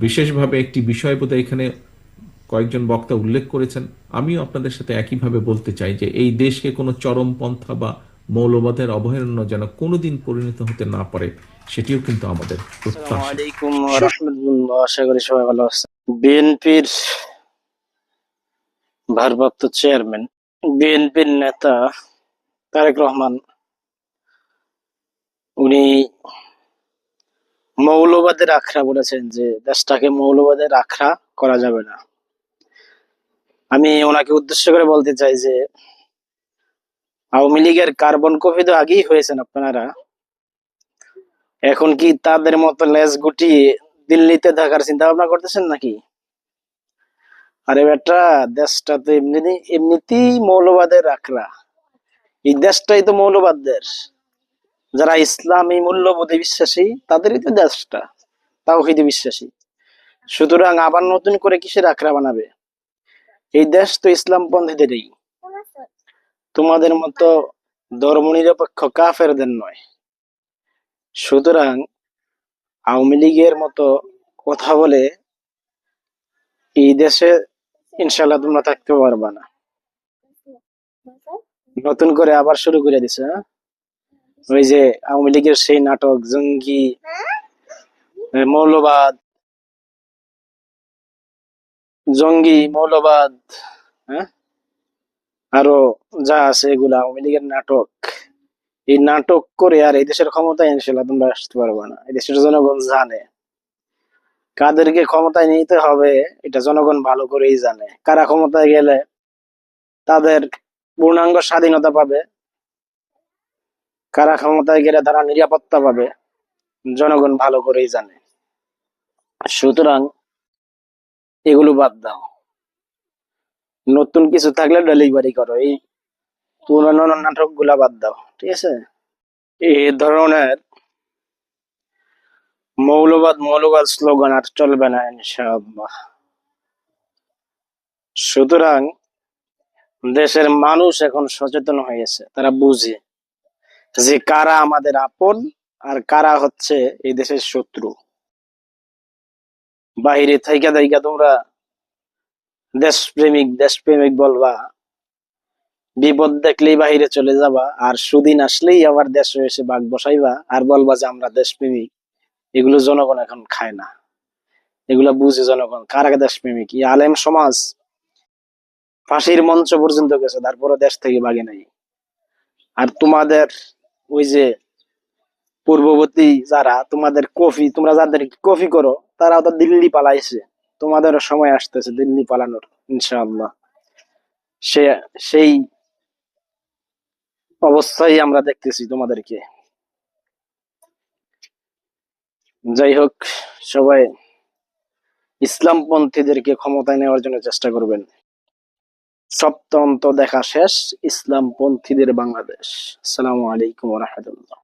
বিশেষভাবে একটি বিষয় বোধহয় এখানে কয়েকজন বক্তা উল্লেখ করেছেন। আমিও আপনাদের সাথে একইভাবে বলতে চাই যে এই দেশকে কোনো চরমপন্থা বা মৌলবাদের অভয়ারণ্য যেন কোনোদিন পরিণত হতে না পারে, সেটিও কিন্তু আমাদের আসসালামু প্রত্যাশা। আলাইকুম ওয়া রাহমাতুল্লাহ। আশা করি সবাই ভালো আছেন। বিএনপির ভারপ্রাপ্ত চেয়ারম্যান, বিএনপির নেতা তারেক রহমান, উনি মৌলবাদের আখড়া বলেছেন যে দেশটাকে মৌলবাদের আখড়া করা যাবে না। আমি ওনাকে উদ্দেশ্য করে বলতে চাই যে আওয়ামী লীগের কার্বন কপি তো আগেই হয়েছেন আপনারা, এখন কি তাদের মতো লেজ গুটিয়ে দিল্লিতে থাকার চিন্তা ভাবনা করতেছেন নাকি? আরে বেটা, দেশটা তো এমনিতেই মৌলবাদের আখড়া। এই দেশটাই তো মৌলবাদ দেশ। যারা ইসলামী মূল্যবোধে বিশ্বাসী তাদেরই তো দেশটা তাওহীদে বিশ্বাসী। সুতরাং আবার নতুন করে কিসের আখড়া বানাবে? এই দেশ তো ইসলামপন্থীদেরই, তোমাদের মতো ধর্মনিরপেক্ষ কাফেরদের নয়। সুতরাং আওয়ামী লীগের মতো কথা বলে এই দেশে ইনশাল্লাহ তোমরা থাকতে পারবা না। নতুন করে আবার শুরু করে দিছে, হ্যাঁ? ওই যে আওয়ামী লীগের সেই নাটক জঙ্গি, মৌলবাদ, মৌলবাদ, হ্যাঁ, আরো যা আছে এগুলা আওয়ামী লীগের নাটক। এই নাটক করে আর এই দেশের ক্ষমতায় ইনশাল্লাহ তোমরা আসতে পারবে না। এই দেশের জনগণ জানে কাদেরকে ক্ষমতায় নিতে হবে, এটা জনগণ ভালো করেই জানে। কারা ক্ষমতায় গেলে তাদের পূর্ণাঙ্গ স্বাধীনতা পাবে, কারা ক্ষমতায় গেলে তারা নিরাপত্তা পাবে, জনগণ ভালো করেই জানে। সুতরাং এগুলো বাদ দাও, নতুন কিছু থাকলে ডেলিভারি করো। এই পুরানো নাটক গুলা বাদ দাও, ঠিক আছে? এই ধরনের মৌলবাদ স্লোগান আর চলবে না ইনশাআল্লাহ। সুতরাং দেশের মানুষ এখন সচেতন হয়েছে, তারা বুঝে যে কারা আমাদের আপন আর কারা হচ্ছে এই দেশের শত্রু। বাহিরে থাইকা থাইকা তোমরা দেশপ্রেমিক বলবা, বিপদ দেখলেই বাহিরে চলে যাবা, আর সুদিন আসলেই আবার দেশে এসে বাঘ বসাইবা আর বলবা যে আমরা দেশপ্রেমিক। এগুলো জনগণ এখন খায় না, এগুলা বুঝে জনগণ কারা দেশপ্রেমিক। এই আলেম সমাজ ফাঁসির মঞ্চ পর্যন্ত গেছে, তারপরে দেশ থেকে বাগে নাই। আর তোমাদের ওই যে পূর্ববর্তী যারা তোমাদের তোমরা যাদের কফি করো, তারা তো দিল্লি পালাইছে। তোমাদেরও সময় আসতেছে দিল্লি পালানোর ইনশাআল্লাহ। সে সেই অবস্থায় আমরা দেখতেছি তোমাদেরকে। যাই হোক, সবাই ইসলামপন্থীদেরকে ক্ষমতায় নেওয়ার জন্য চেষ্টা করবেন। সপ্তাহান্ত দেখা শেষ, ইসলামপন্থীদের বাংলাদেশ। আসসালামু আলাইকুম ওয়া রাহমাতুল্লাহ।